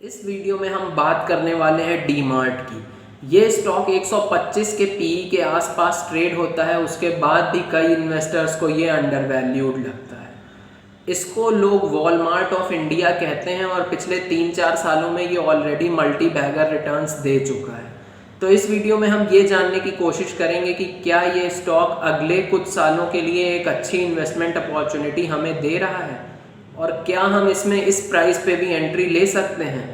इस वीडियो में हम बात करने वाले हैं डी मार्ट की। ये स्टॉक 125 के पीई के आसपास ट्रेड होता है, उसके बाद भी कई इन्वेस्टर्स को ये अंडर वैल्यूड लगता है। इसको लोग वॉलमार्ट ऑफ इंडिया कहते हैं और पिछले 3-4 सालों में ये ऑलरेडी मल्टी बैगर रिटर्न्स दे चुका है। तो इस वीडियो में हम ये जानने की कोशिश करेंगे कि क्या ये स्टॉक अगले कुछ सालों के लिए एक अच्छी इन्वेस्टमेंट अपॉर्चुनिटी हमें दे रहा है और क्या हम इसमें इस प्राइस पे भी एंट्री ले सकते हैं।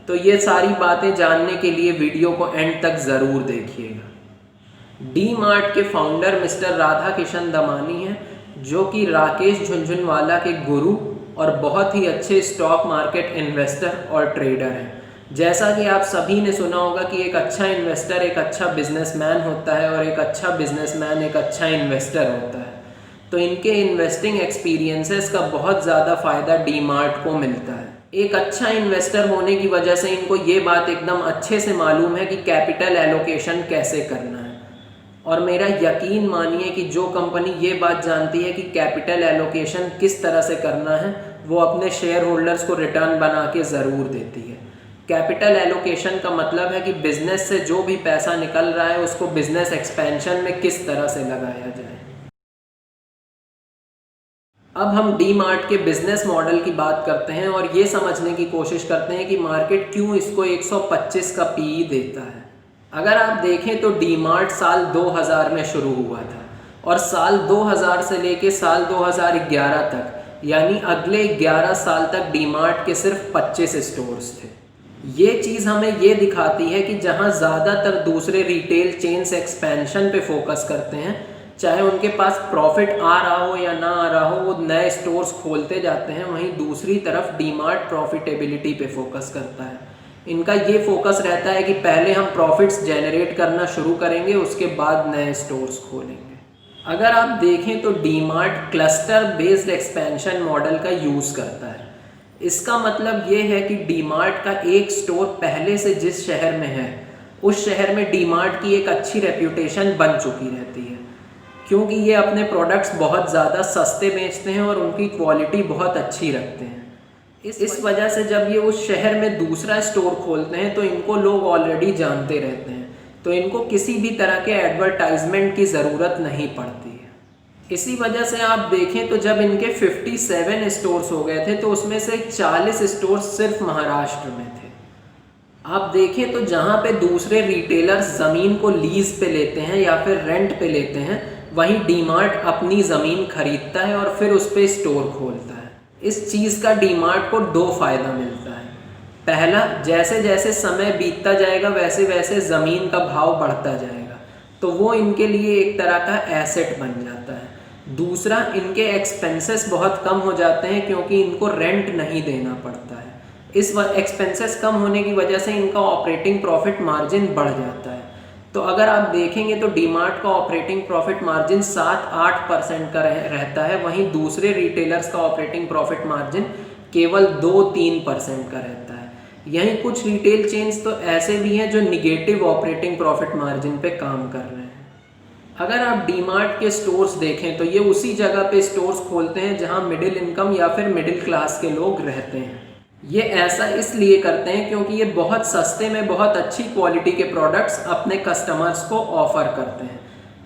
तो ये सारी बातें जानने के लिए वीडियो को एंड तक ज़रूर देखिएगा। डी मार्ट के फाउंडर मिस्टर राधा किशन दमानी हैं, जो कि राकेश झुनझुनवाला के गुरु और बहुत ही अच्छे स्टॉक मार्केट इन्वेस्टर और ट्रेडर हैं। जैसा कि आप सभी ने सुना होगा कि एक अच्छा इन्वेस्टर एक अच्छा बिजनेसमैन होता है और एक अच्छा बिजनेसमैन एक अच्छा इन्वेस्टर होता है। तो इनके इन्वेस्टिंग एक्सपीरियंसेस का बहुत ज़्यादा फ़ायदा डी मार्ट को मिलता है। एक अच्छा इन्वेस्टर होने की वजह से इनको ये बात एकदम अच्छे से मालूम है कि कैपिटल एलोकेशन कैसे करना है। और मेरा यकीन मानिए कि जो कंपनी ये बात जानती है कि कैपिटल एलोकेशन किस तरह से करना है, वो अपने शेयर होल्डर्स को रिटर्न बना के ज़रूर देती है। कैपिटल एलोकेशन का मतलब है कि बिजनेस से जो भी पैसा निकल रहा है उसको बिजनेस एक्सपेंशन में किस तरह से लगाया जाए। अब हम डी मार्ट के बिजनेस मॉडल की बात करते हैं और ये समझने की कोशिश करते हैं कि मार्केट क्यों इसको 125 का पीई देता है। अगर आप देखें तो डी मार्ट साल 2000 में शुरू हुआ था और साल 2000 से लेके साल 2011 तक, यानी अगले 11 साल तक डी मार्ट के सिर्फ 25 स्टोर्स थे। ये चीज़ हमें ये दिखाती है कि जहाँ ज़्यादातर दूसरे रिटेल चेन्स एक्सपेंशन पे फोकस करते हैं, चाहे उनके पास प्रॉफिट आ रहा हो या ना आ रहा हो, वो नए स्टोर्स खोलते जाते हैं, वहीं दूसरी तरफ डी मार्ट प्रॉफिटेबिलिटी पे फोकस करता है। इनका ये फोकस रहता है कि पहले हम प्रॉफिट्स जनरेट करना शुरू करेंगे, उसके बाद नए स्टोर्स खोलेंगे। अगर आप देखें तो D mart cluster based expansion model का यूज़ करता है। इसका मतलब ये है कि डी मार्ट का एक स्टोर पहले से जिस शहर में है, उस शहर में डी मार्ट की एक अच्छी रेप्यूटेशन बन चुकी रहती है, क्योंकि ये अपने प्रोडक्ट्स बहुत ज़्यादा सस्ते बेचते हैं और उनकी क्वालिटी बहुत अच्छी रखते हैं। इस वजह से जब ये उस शहर में दूसरा स्टोर खोलते हैं तो इनको लोग ऑलरेडी जानते रहते हैं, तो इनको किसी भी तरह के एडवर्टाइजमेंट की ज़रूरत नहीं पड़ती है। इसी वजह से आप देखें तो जब इनके 57 स्टोर्स हो गए थे तो उसमें से 40 स्टोर्स सिर्फ महाराष्ट्र में थे। आप देखें तो जहाँ पे दूसरे रिटेलर्स ज़मीन को लीज़ पे लेते हैं या फिर रेंट पे लेते हैं, वहीं डी मार्ट अपनी ज़मीन खरीदता है और फिर उस पर स्टोर खोलता है। इस चीज़ का डी मार्ट को दो फ़ायदा मिलता है। पहला, जैसे जैसे समय बीतता जाएगा वैसे वैसे ज़मीन का भाव बढ़ता जाएगा, तो वो इनके लिए एक तरह का एसेट बन जाता है। दूसरा, इनके एक्सपेंसेस बहुत कम हो जाते हैं क्योंकि इनको रेंट नहीं देना पड़ता है। इस एक्सपेंसेस कम होने की वजह से इनका ऑपरेटिंग प्रॉफिट मार्जिन बढ़ जाता है। तो अगर आप देखेंगे तो डी मार्ट का ऑपरेटिंग प्रॉफिट मार्जिन 7-8% का रहता है, वहीं दूसरे रिटेलर्स का ऑपरेटिंग प्रॉफिट मार्जिन केवल 2-3% का रहता है। यहीं कुछ रिटेल चेन्स तो ऐसे भी हैं जो निगेटिव ऑपरेटिंग प्रॉफिट मार्जिन पे काम कर रहे हैं। अगर आप डी मार्ट के स्टोर्स देखें तो ये उसी जगह पे स्टोर्स खोलते हैं जहां मिडिल इनकम या फिर मिडिल क्लास के लोग रहते हैं। ये ऐसा इसलिए करते हैं क्योंकि ये बहुत सस्ते में बहुत अच्छी क्वालिटी के प्रोडक्ट्स अपने कस्टमर्स को ऑफर करते हैं।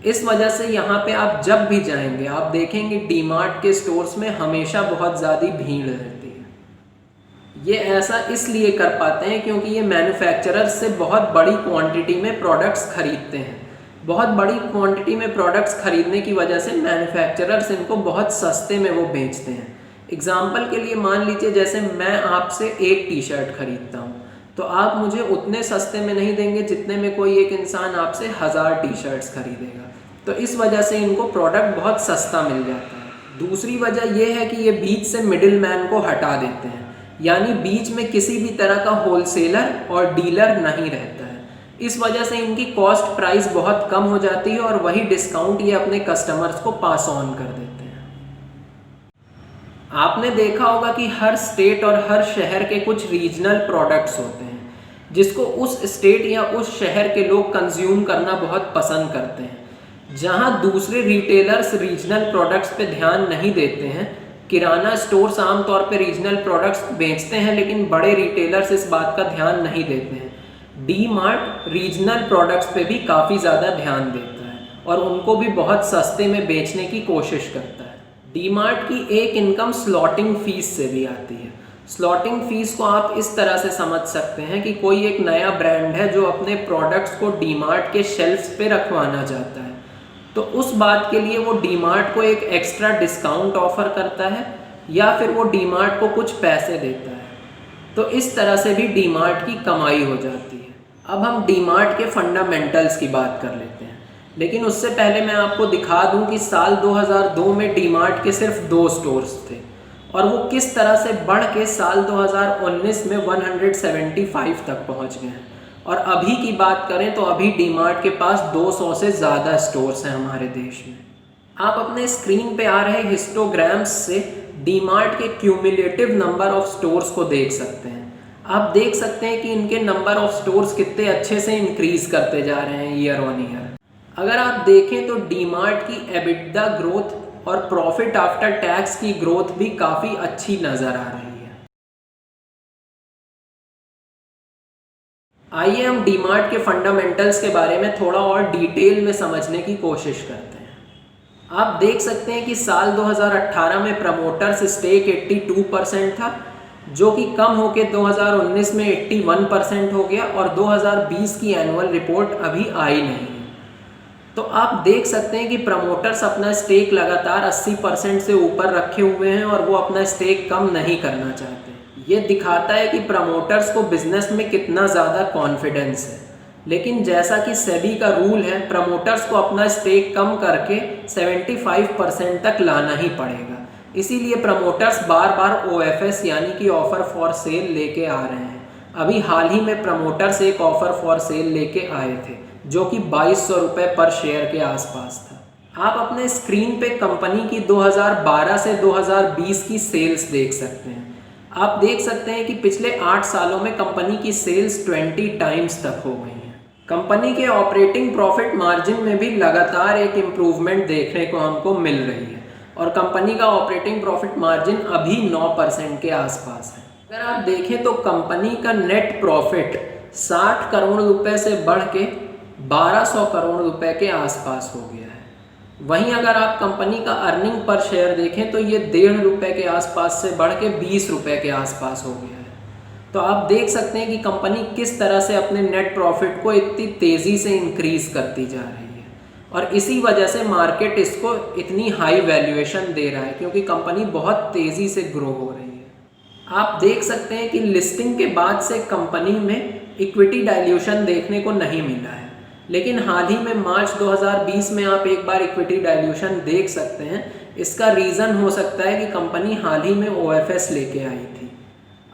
इस वजह से यहाँ पे आप जब भी जाएंगे आप देखेंगे डी मार्ट के स्टोर्स में हमेशा बहुत ज़्यादा भीड़ रहती है। ये ऐसा इसलिए कर पाते हैं क्योंकि ये मैन्युफैक्चरर्स से बहुत बड़ी क्वांटिटी में प्रोडक्ट्स खरीदते हैं। बहुत बड़ी क्वांटिटी में प्रोडक्ट्स खरीदने की वजह से मैन्युफैक्चरर्स इनको बहुत सस्ते में वो बेचते हैं। एग्जाम्पल के लिए मान लीजिए जैसे मैं आपसे एक टी शर्ट खरीदता हूँ, तो आप मुझे उतने सस्ते में नहीं देंगे जितने में कोई एक इंसान आपसे 1000 टी शर्ट्स खरीदेगा। तो इस वजह से इनको प्रोडक्ट बहुत सस्ता मिल जाता है। दूसरी वजह यह है कि ये बीच से मिडिल मैन को हटा देते हैं, यानी बीच में किसी भी तरह का होलसेलर और डीलर नहीं रहता है। इस वजह से इनकी कॉस्ट प्राइस बहुत कम हो जाती है और वही डिस्काउंट ये अपने कस्टमर्स को पास ऑन कर देते हैं। आपने देखा होगा कि हर स्टेट और हर शहर के कुछ रीजनल प्रोडक्ट्स होते हैं जिसको उस स्टेट या उस शहर के लोग कंज्यूम करना बहुत पसंद करते हैं। जहां दूसरे रिटेलर्स रीजनल प्रोडक्ट्स पे ध्यान नहीं देते हैं किराना स्टोर्स आमतौर पे रीजनल प्रोडक्ट्स बेचते हैं, लेकिन बड़े रिटेलर्स इस बात का ध्यान नहीं देते हैं। डी मार्ट रीजनल प्रोडक्ट्स पे भी काफ़ी ज़्यादा ध्यान देता है और उनको भी बहुत सस्ते में बेचने की कोशिश करता है। डी मार्ट की एक इनकम स्लॉटिंग फीस से भी आती है। स्लॉटिंग फीस को आप इस तरह से समझ सकते हैं कि कोई एक नया ब्रांड है जो अपने प्रोडक्ट्स को डी मार्ट के शेल्फ्स पे रखवाना चाहता है, तो उस बात के लिए वो डी मार्ट को एक एक्स्ट्रा डिस्काउंट ऑफर करता है या फिर वो डी मार्ट को कुछ पैसे देता है। तो इस तरह से भी डी मार्ट की कमाई हो जाती है। अब हम डी मार्ट के फंडामेंटल्स की बात कर लेते हैं, लेकिन उससे पहले मैं आपको दिखा दूं कि साल 2002 में डी मार्ट के सिर्फ 2 स्टोर्स थे और वो किस तरह से बढ़ के साल 2019 में 175 तक पहुंच गए हैं। और अभी की बात करें तो अभी डी मार्ट के पास 200 से ज़्यादा स्टोर्स हैं हमारे देश में। आप अपने स्क्रीन पे आ रहे हिस्टोग्राम्स से डी मार्ट के क्यूमुलेटिव नंबर ऑफ स्टोर्स को देख सकते हैं। आप देख सकते हैं कि इनके नंबर ऑफ स्टोर्स कितने अच्छे से इंक्रीज करते जा रहे हैं ईयर ऑन ईयर। अगर आप देखें तो डी मार्ट की एबिटडा ग्रोथ और प्रॉफिट आफ्टर टैक्स की ग्रोथ भी काफ़ी अच्छी नज़र आ रही है। आइए हम डी मार्ट के फंडामेंटल्स के बारे में थोड़ा और डिटेल में समझने की कोशिश करते हैं। आप देख सकते हैं कि साल 2018 में प्रमोटर्स स्टेक 82% था, जो कि कम होकर 2019 में 81% हो गया और 2020 की एनुअल रिपोर्ट अभी आई नहीं है। तो आप देख सकते हैं कि प्रमोटर्स अपना स्टेक लगातार 80% से ऊपर रखे हुए हैं और वो अपना स्टेक कम नहीं करना चाहते। ये दिखाता है कि प्रमोटर्स को बिजनेस में कितना ज़्यादा कॉन्फिडेंस है। लेकिन जैसा कि सेबी का रूल है, प्रमोटर्स को अपना स्टेक कम करके 75% तक लाना ही पड़ेगा। इसीलिए प्रमोटर्स बार बार OFS यानी कि ऑफ़र फॉर सेल लेके आ रहे हैं। अभी हाल ही में प्रमोटर्स एक ऑफ़र फॉर सेल लेके आए थे जो कि 2200 रुपये पर शेयर के आसपास था। आप अपने स्क्रीन पे कंपनी की 2012 से 2020 की सेल्स देख सकते हैं। आप देख सकते हैं कि पिछले 8 सालों में कंपनी की सेल्स 20 टाइम्स तक हो गई हैं। कंपनी के ऑपरेटिंग प्रॉफिट मार्जिन में भी लगातार एक इम्प्रूवमेंट देखने को हमको मिल रही है और कंपनी का ऑपरेटिंग प्रॉफिट मार्जिन अभी 9% के आसपास है। अगर आप देखें तो कंपनी का नेट प्रॉफिट 60 करोड़ रुपए से बढ़ के 1200 करोड़ रुपए के आसपास हो गया है। वहीं अगर आप कंपनी का अर्निंग पर शेयर देखें तो ये 1.5 रुपये के आसपास से बढ़ के 20 रुपये के आसपास हो गया है। तो आप देख सकते हैं कि कंपनी किस तरह से अपने नेट प्रॉफिट को इतनी तेज़ी से इंक्रीज करती जा रही है और इसी वजह से मार्केट इसको इतनी हाई वैल्यूएशन दे रहा है, क्योंकि कंपनी बहुत तेज़ी से ग्रो हो रही है। आप देख सकते हैं कि लिस्टिंग के बाद से कंपनी में इक्विटी डाइल्यूशन देखने को नहीं मिला है, लेकिन हाल ही में मार्च 2020 में आप एक बार इक्विटी डाइल्यूशन देख सकते हैं। इसका रीज़न हो सकता है कि कंपनी हाल ही में OFS लेके आई थी।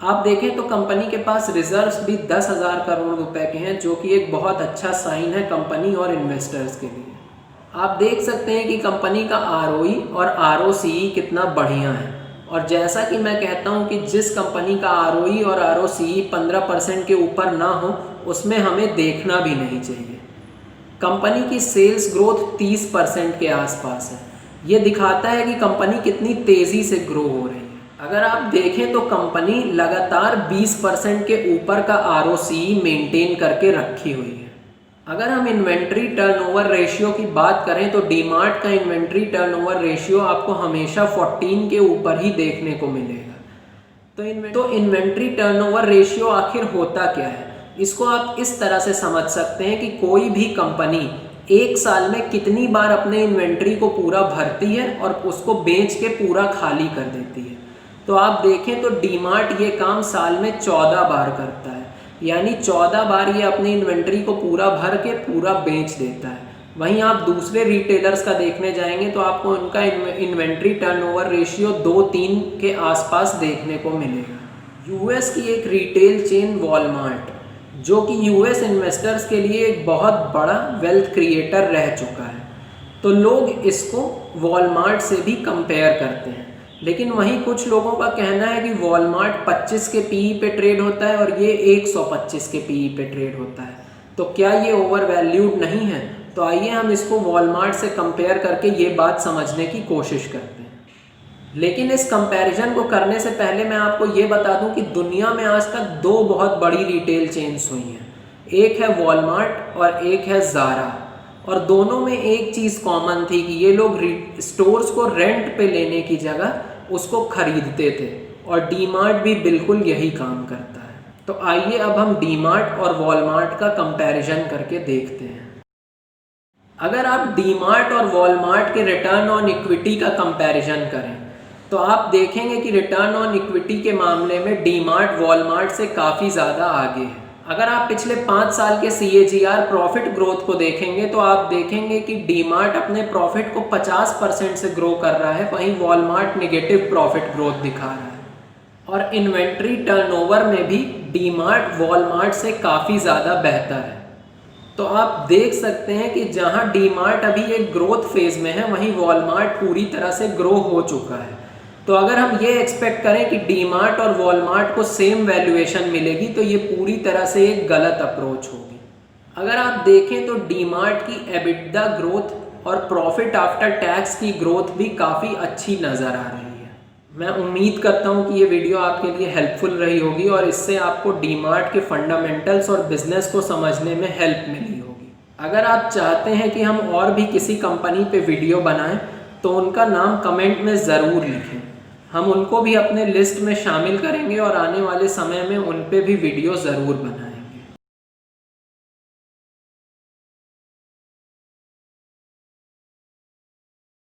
आप देखें तो कंपनी के पास रिजर्व्स भी 10,000 करोड़ रुपए के हैं, जो कि एक बहुत अच्छा साइन है कंपनी और इन्वेस्टर्स के लिए। आप देख सकते हैं कि कंपनी का ROE और ROCE कितना बढ़िया है, और जैसा कि मैं कहता हूं कि जिस कंपनी का ROE और ROCE 15% के ऊपर ना हो उसमें हमें देखना भी नहीं चाहिए। कंपनी की सेल्स ग्रोथ 30% के आसपास है। ये दिखाता है कि कंपनी कितनी तेज़ी से ग्रो हो रही है। अगर आप देखें तो कंपनी लगातार 20% के ऊपर का ROCE मेंटेन करके रखी हुई है। अगर हम इन्वेंट्री टर्नओवर रेशियो की बात करें तो डी मार्ट का इन्वेंट्री टर्नओवर रेशियो आपको हमेशा 14 के ऊपर ही देखने को मिलेगा। तो इन्वेंट्री टर्नओवर रेशियो आखिर होता क्या है? इसको आप इस तरह से समझ सकते हैं कि कोई भी कंपनी एक साल में कितनी बार अपने इन्वेंट्री को पूरा भरती है और उसको बेच के पूरा खाली कर देती है। तो आप देखें तो डी मार्ट ये काम साल में 14 बार करता है, यानी 14 बार ये अपनी इन्वेंट्री को पूरा भर के पूरा बेच देता है। वहीं आप दूसरे रिटेलर्स का देखने जाएंगे तो आपको उनका इन्वेंट्री टर्नओवर रेशियो 2-3 के आसपास देखने को मिलेगा। यूएस की एक रिटेल चेन वॉलमार्ट, जो कि यूएस इन्वेस्टर्स के लिए एक बहुत बड़ा वेल्थ क्रिएटर रह चुका है, तो लोग इसको वॉलमार्ट से भी कंपेयर करते हैं। लेकिन वहीं कुछ लोगों का कहना है कि वॉलमार्ट 25 के PE पे ट्रेड होता है और ये 125 के PE पे ट्रेड होता है। तो क्या ये ओवर वैल्यूड नहीं है? तो आइए हम इसको वॉलमार्ट से कंपेयर करके ये बात समझने की कोशिश करते हैं। लेकिन इस कंपैरिजन को करने से पहले मैं आपको ये बता दूं कि दुनिया में आज तक दो बहुत बड़ी रिटेल चेन्स हुई हैं। एक है वॉलमार्ट और एक है ज़ारा। और दोनों में एक चीज़ कॉमन थी कि ये लोग स्टोर्स को रेंट पे लेने की जगह उसको खरीदते थे, और डीमार्ट भी बिल्कुल यही काम करता है। तो आइए अब हम डीमार्ट और वॉलमार्ट का कंपैरिजन करके देखते हैं। अगर आप डीमार्ट और वॉलमार्ट के रिटर्न ऑन इक्विटी का कंपैरिजन करें तो आप देखेंगे कि रिटर्न ऑन इक्विटी के मामले में डीमार्ट वॉलमार्ट से काफ़ी ज़्यादा आगे है। अगर आप पिछले 5 साल के CAGR प्रॉफिट ग्रोथ को देखेंगे तो आप देखेंगे कि डीमार्ट अपने प्रॉफिट को 50% से ग्रो कर रहा है, वहीं वॉलमार्ट नेगेटिव प्रॉफिट ग्रोथ दिखा रहा है। और इन्वेंट्री टर्नओवर में भी डीमार्ट वॉलमार्ट से काफ़ी ज़्यादा बेहतर है। तो आप देख सकते हैं कि जहां डीमार्ट अभी एक ग्रोथ फेज में है, वहीं वॉलमार्ट पूरी तरह से ग्रो हो चुका है। तो अगर हम ये एक्सपेक्ट करें कि डीमार्ट और वॉलमार्ट को सेम वैल्यूएशन मिलेगी तो ये पूरी तरह से एक गलत अप्रोच होगी। अगर आप देखें तो डीमार्ट की एबिटडा ग्रोथ और प्रॉफिट आफ्टर टैक्स की ग्रोथ भी काफ़ी अच्छी नज़र आ रही है। मैं उम्मीद करता हूँ कि ये वीडियो आपके लिए हेल्पफुल रही होगी और इससे आपको डीमार्ट के फंडामेंटल्स और बिजनेस को समझने में हेल्प मिली होगी। अगर आप चाहते हैं कि हम और भी किसी कंपनी पे वीडियो बनाएं तो उनका नाम कमेंट में ज़रूर लिखें। हम उनको भी अपने लिस्ट में शामिल करेंगे और आने वाले समय में उन पे भी वीडियो ज़रूर बनाएं।